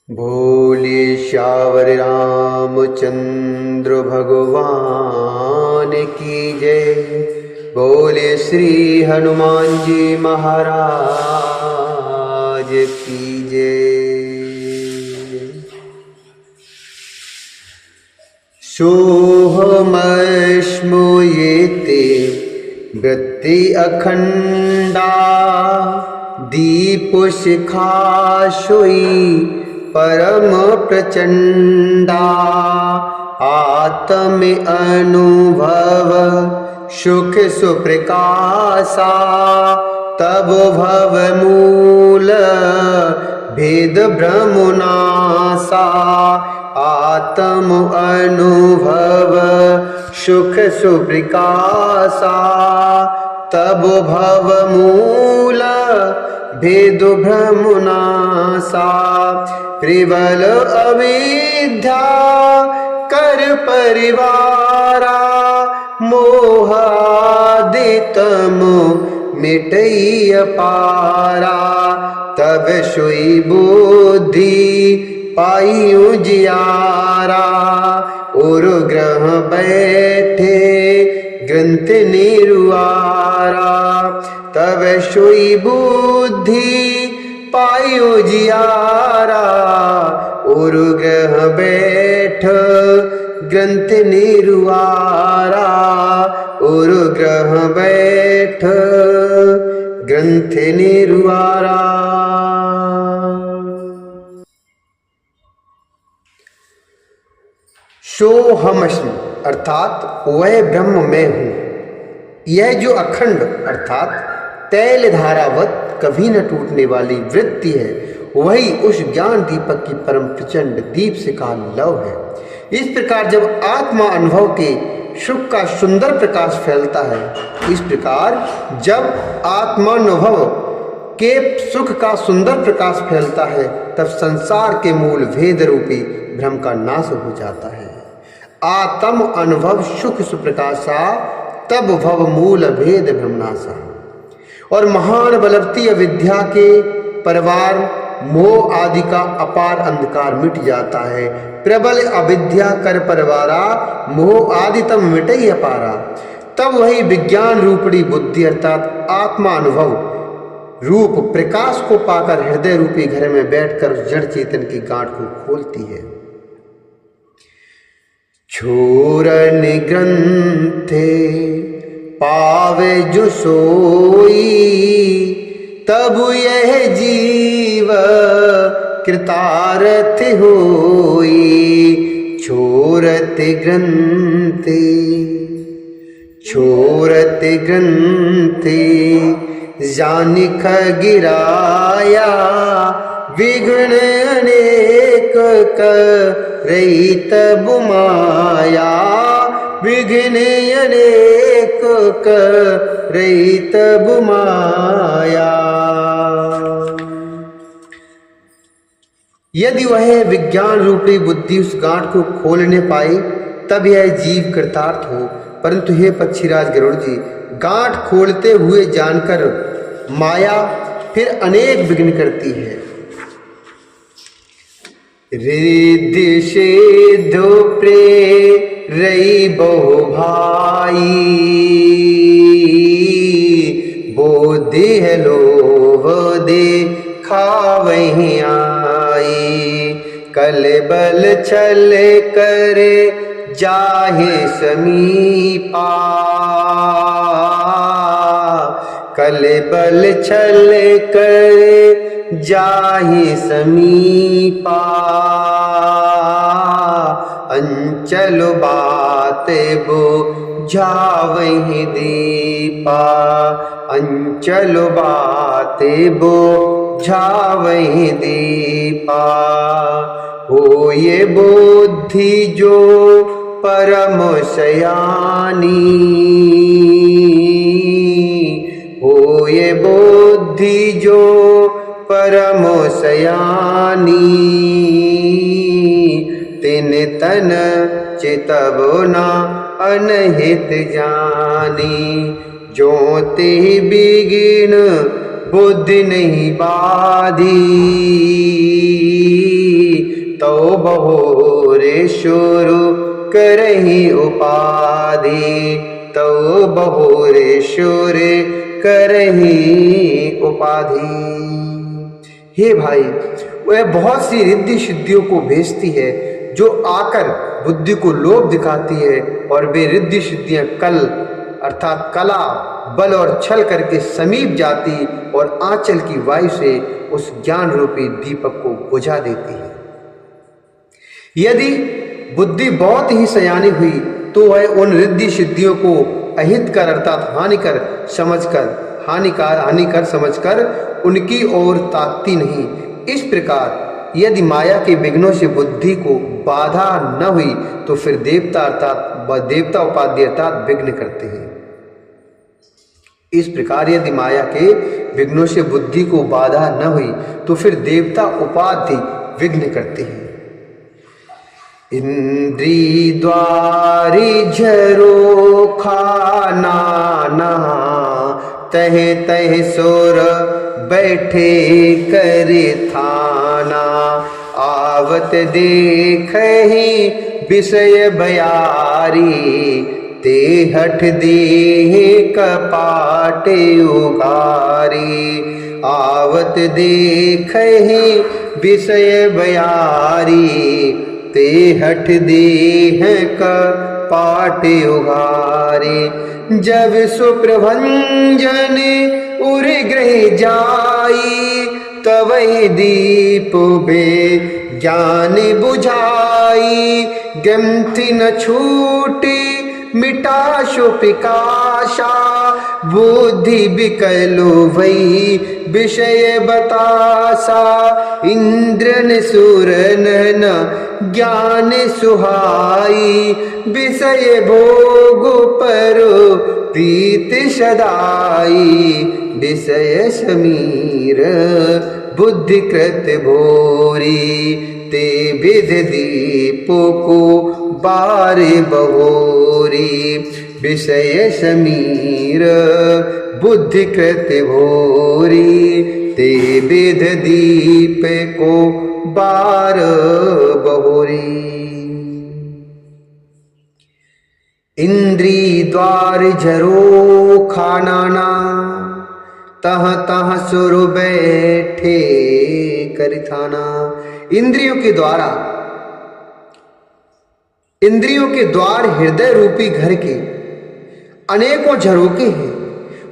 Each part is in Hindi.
बोलिए श्यावर रामचंद्र भगवान की जय। बोलिए श्री हनुमान जी महाराज की जय। सोहमश्मुयेते वृत्ति अखंडा दीप शिखा सोई परम प्रचंडा। आत्म अनुभव सुख सुप्रकाशा तब भव मूल भेद भ्रमनासा। आत्म अनुभव सुख सुप्रकाशा तब भव मूल भेद भ्रमनासा। प्रबल अविद्या कर परिवारा मोहादितम मिटई पारा। तब सोई बुद्धि पाई उजियारा और ग्रह बैठे ग्रंथ निरुआरा। तब सोई बुद्धि पाई उजियारा और ग्रह बैठ ग्रंथ निरुआरा। और ग्रह बैठ ग्रंथ निरुआरा। सोहमस्मि अर्थात वह ब्रह्म मैं हूँ। यह जो अखंड अर्थात तैल धारावत कभी न टूटने वाली वृत्ति है, वही उस ज्ञान दीपक की परम प्रचंड दीप से का लव है। इस प्रकार जब आत्मा अनुभव के सुख का सुंदर प्रकाश फैलता है, इस प्रकार जब आत्मानुभव के सुख का सुंदर प्रकाश फैलता है, तब संसार के मूल भेद रूपी भ्रम का नाश हो जाता है। आत्म अनुभव सुख सुप्रकाशा तब भव मूल भेद भ्रमनाशा। और महान बलवती अविद्या के परिवार मोह आदि का अपार अंधकार मिट जाता है। प्रबल अविद्या कर परिवारा मोह आदि तम मिटई अपारा। तब वही विज्ञान रूपड़ी बुद्धि अर्थात आत्मा अनुभव रूप प्रकाश को पाकर हृदय रूपी घर में बैठकर उस जड़ चेतन की गांठ को खोलती है। छोरन ग्रंथे पावे जो सोई तब यह जीव कृतार्थ होई। छोरत ग्रंथे जानिख गिराया विघ्न अनेक करहित बुमाया। विघ्न अनेक करहित बुमाया। यदि वह विज्ञान रूपी बुद्धि उस गांठ को खोलने पाए तब यह जीव कृतार्थ हो। परंतु हे पक्षीराज गरुड़ जी, गांठ खोलते हुए जानकर माया फिर अनेक विघ्न करती है। रिद्धि सिद्ध प्रेरई बहु भाई बोधि है लोभ दिखावहि आई। कल बल छल करे जाहे समीपा। कल बल छल करे जाहि समीपा। अंचल बात बुझावहि दीपा। अंचल बात बुझावहि दीपा। हो ये बुद्धि जो परम सयानी। हो ये बुद्धि जो परम सयानी। तिन तन चितव न अनहित जानी। जो ते बिगिन बुद्धि नहीं बाधी। बहोरेश्वर करहि उपाधि, तो बहोरेश्वर करहि उपाधि। हे भाई, वह बहुत सी रिद्धि सिद्धियों को भेजती है जो आकर बुद्धि को लोभ दिखाती है, और वे रिद्धि सिद्धियां कल अर्थात कला, बल और छल करके समीप जाती और आंचल की वायु से उस ज्ञान रूपी दीपक को बुझा देती है। यदि बुद्धि बहुत ही सयानी हुई तो वह उन रिद्धि सिद्धियों को अहितकर अर्थात हानिकर समझकर उनकी ओर ताकती नहीं। इस प्रकार यदि माया के विघ्नों से बुद्धि को बाधा न हुई तो फिर देवता उपाधि अर्थात विघ्न करते हैं। इस प्रकार यदि माया के विघ्नों से बुद्धि को बाधा न हुई तो फिर देवता उपाधि विघ्न करते हैं। इंद्री द्वारी झरोखा नाना, तह तह सुर बैठे करे थाना, आवत देखहि विषय बयारी, ते हठ दे कपाटे उगारी, आवत देखहि विषय बयारी, ते हठ देह कपाट उघारे। जब सुप्रभंजन उर ग्रह जाई, तब दीप बे ज्ञान बुझाई, ग्रंथि न छूटी मिटा शो पिकाशा, बुद्धि बिकलो भई विषय बतासा, इंद्रन सुरन न ज्ञान सुहाई, विषय भोग पर प्रीत सदाई, विषय समीर बुद्धि कृत भोरी, ते विध दीप को बार बहोरी, विषय समीर बुद्धि कृत भोरी, ते विध दीप को बार बहोरी। इंद्री द्वार झरो खानाना, तह तह सुर बैठे करिथाना। इंद्रियों के द्वार हृदय रूपी घर के अनेकों झरोके हैं।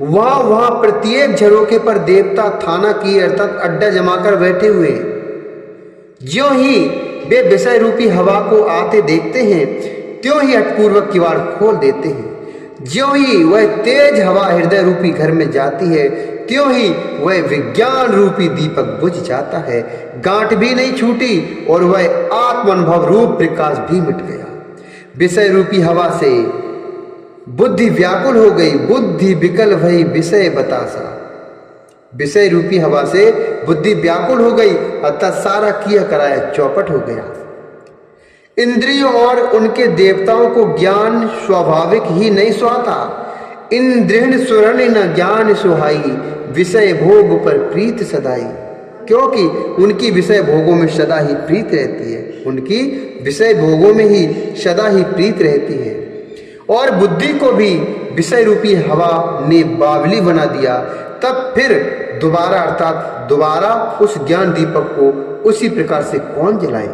वहां प्रत्येक झरोके पर देवता थाना की अर्थात अड्डा जमाकर बैठे हुए हैं। ज्यों ही वे विषय रूपी हवा को आते देखते हैं त्यों ही हठपूर्वक किवाड़ खोल देते हैं। ज्यों ही वह तेज हवा हृदय रूपी घर में जाती है त्यों ही वह विज्ञान रूपी दीपक बुझ जाता है। गांठ भी नहीं छूटी और वह आत्मानुभव रूप प्रकाश भी मिट गया। विषय रूपी हवा से बुद्धि व्याकुल हो गई, बुद्धि विकल भई विषय बतासा। विषय रूपी हवा से बुद्धि व्याकुल हो गई अर्थात सारा किया कराया चौपट हो गया। इंद्रियों और उनके देवताओं को ज्ञान स्वाभाविक ही नहीं सुहाता। इंद्रिण सुरण न ज्ञान सुहाई, विषय भोग पर प्रीत सदाई। क्योंकि उनकी विषय भोगों में सदा ही प्रीत रहती है, उनकी विषय भोगों में ही सदा ही प्रीत रहती है। और बुद्धि को भी विषय रूपी हवा ने बावली बना दिया। तब फिर दोबारा उस ज्ञान दीपक को उसी प्रकार से कौन जलाए।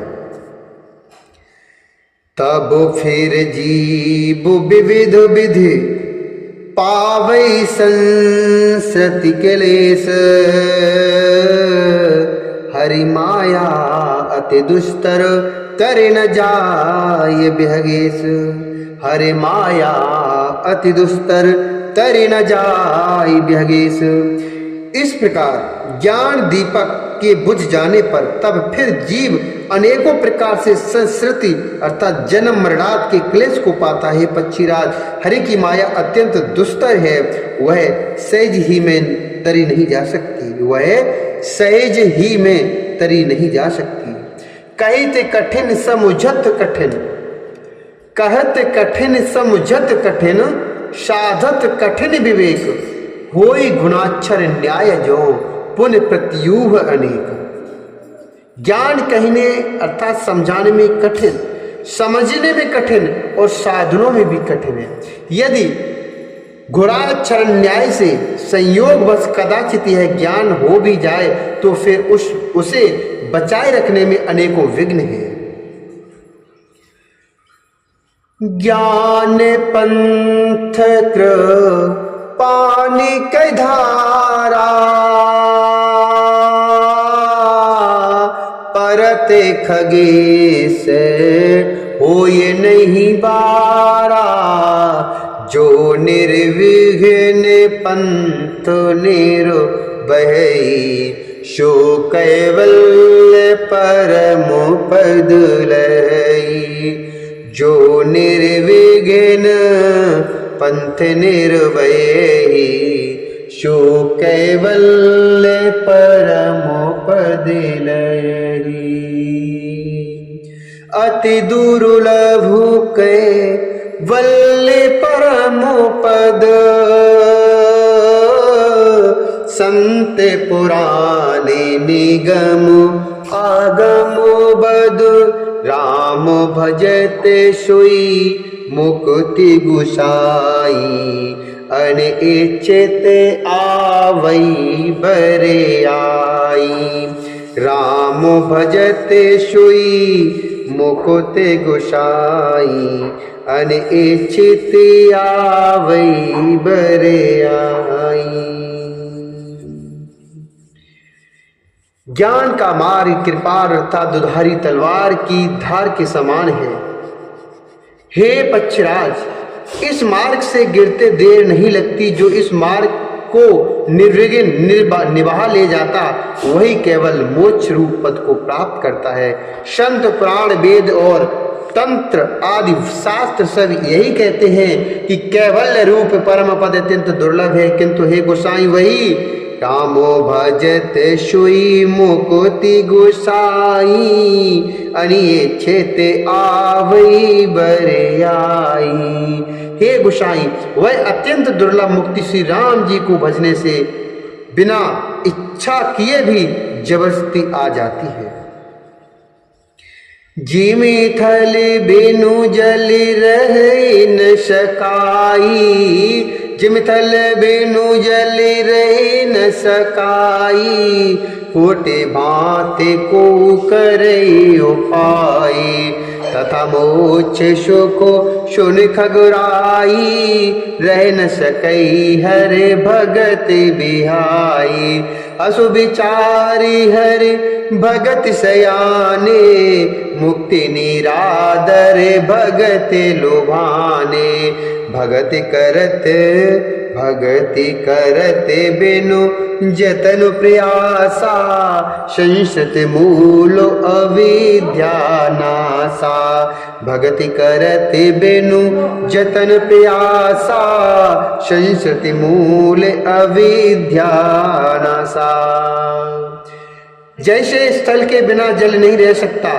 तब फिर जीव विविध विधि पावई संसति क्लेश, हरि माया अति दुस्तर करे न जाय बिहगेश। हरि माया अति दुस्तर तरे न जाय बिहगेश। इस प्रकार ज्ञान दीपक के बुझ जाने पर तब फिर जीव अनेकों प्रकार से संस्कृति अर्थात जन्म मरणात के क्लेश को पाता है। पक्षीराज हरि की माया अत्यंत दुस्तर है, वह सहज ही में तरी नहीं जा सकती, वह सहज ही में तरी नहीं जा सकती। कहते कठिन समुझत कठिन, कहत कठिन समुझत कठिन, साधत कठिन विवेक। होई गुणाक्षर न्याय जो पुण्य प्रत्यूह अनेक। ज्ञान कहने अर्थात समझाने में कठिन, समझने में कठिन और साधनों में भी कठिन है। यदि गुणाचरण न्याय से संयोग बस कदाचित यह ज्ञान हो भी जाए तो फिर उसे बचाए रखने में अनेकों विघ्न हैं। ज्ञान पंथ पानी के धारा परते खगे से हो ये नहीं बारा, जो निर्विघ्न पंथ निर्भय शो कैवल्य परम पद लई। जो निर्विघ्न पंथ निर्भय शो कैवल्य परम पद लई। अति दुर्लभ कैवल्य परम पद संत पुराणे निगम आगम बद। राम भजते सोई मुक्ति गुसाई, अनिच्छित आवई बरे आई। राम भजते सोई मुक्ति गुसाई, अनिच्छित आवई बरे आई। ज्ञान का मार्ग कृपा अर्थात दुधारी तलवार की धार के समान है। हे पक्षराज, इस मार्ग से गिरते देर नहीं लगती। जो इस मार्ग को निर्विघ्न निभा ले जाता वही केवल मोक्ष रूप पद को प्राप्त करता है। संत पुराण वेद और तंत्र आदि शास्त्र सब यही कहते हैं कि कैवल्य रूप परम पद अत्यंत दुर्लभ है, किंतु हे गोसाई वही रामो भजत सोई मुक्ति गुसाई, अनिच्छित आवई बरे आई। हे गुसाई, वह अत्यंत दुर्लभ मुक्ति श्री राम जी को भजने से बिना इच्छा किए भी जबरदस्ती आ जाती है। जिमि थल बिनु जल रहे न सकाई, जिमिथल बिनु जल रहे न सकाई। कोटि भांति को करे उपाय, तथा मोक्ष सुख सुन खगुराई। रह न सकई हरे भगत बिहाई, असु विचारी हरे भगत सयाने। मुक्ति निरादर भगत लुभाने, भगति करत बिनु जतन प्रयासा। संसत मूल अविद्या नासा, भगति करत बिनु जतन प्रयासा। संसत मूल अविद्या नासा। जैसे स्थल के बिना जल नहीं रह सकता,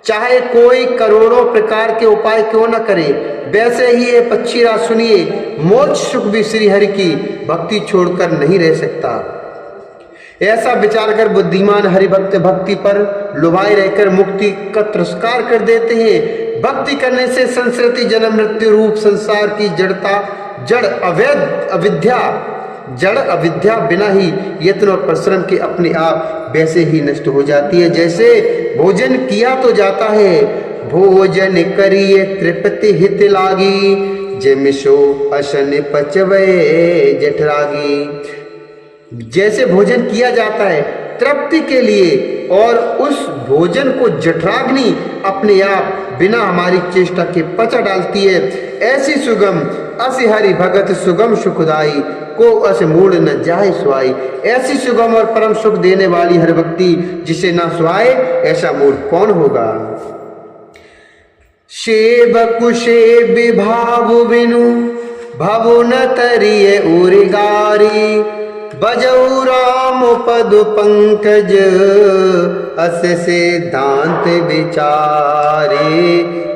चाहे कोई करोड़ों प्रकार के उपाय क्यों न करे, वैसे ही ये पक्षीराज सुनिए, मोक्ष सुख भी श्री हरि की भक्ति छोड़कर नहीं रह सकता। ऐसा विचार कर बुद्धिमान हरिभक्त भक्ति पर लुभाए रहकर मुक्ति का तिरस्कार कर देते हैं। भक्ति करने से संस्कृति जन्म मृत्यु रूप संसार की जड़ता, जड़ अविद्या बिना ही यत्न और परिश्रम के अपने आप वैसे ही नष्ट हो जाती है। जैसे भोजन किया तो जाता है, भोजन करिए तृप्ति हित लागी। जिमिसो असन पचवे जठरागी। जैसे भोजन किया जाता है तृप्ति के लिए, और उस भोजन को जठराग्नि अपने आप बिना हमारी चेष्टा के पचा डालती है। ऐसी सुगम असि हरि भगत सुगम सुखदाई, को अस मूड न जाए सुहाई। ऐसी सुगम और परम सुख देने वाली हरि भक्ति जिसे न सुहाए, ऐसा मूड कौन होगा। सेवकु सेव्य भाव बिनु भव न तरिय उरिगारी। बजऊ राम पद पंकज अस सिद्धांत विचारे,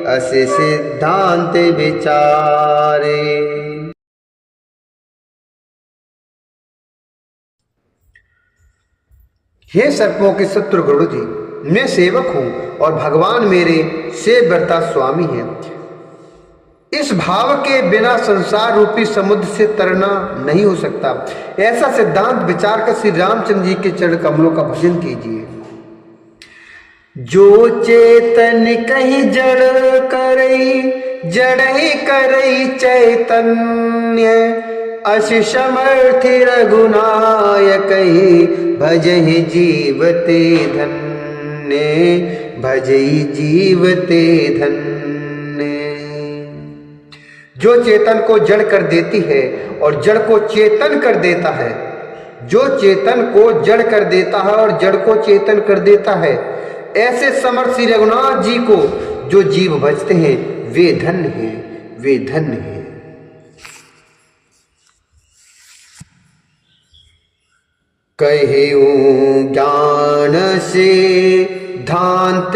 अस सिद्धांत विचारे। हे सर्पों के शत्रु गरुड़ जी, मैं सेवक हूं और भगवान मेरे सेव्यता स्वामी हैं। इस भाव के बिना संसार रूपी समुद्र से तरना नहीं हो सकता। ऐसा सिद्धांत विचार कर श्री रामचंद्र जी के चरण कमलों का भजन कीजिए। जो चेतन कहीं जड़ करई, जड़ई करई चैतन्य, अस समर्थि रघुनायक, भजहि जीवते धन्य, भजहि जीवते धन्य। जो चेतन को जड़ कर देती है और जड़ को चेतन कर देता है, जो चेतन को जड़ कर देता है और जड़ को चेतन कर देता है, ऐसे समर्थ श्री रघुनाथ जी को जो जीव भजते हैं वे धन्य हैं, वे धन्य हैं। कहिऊं ज्ञान से धांत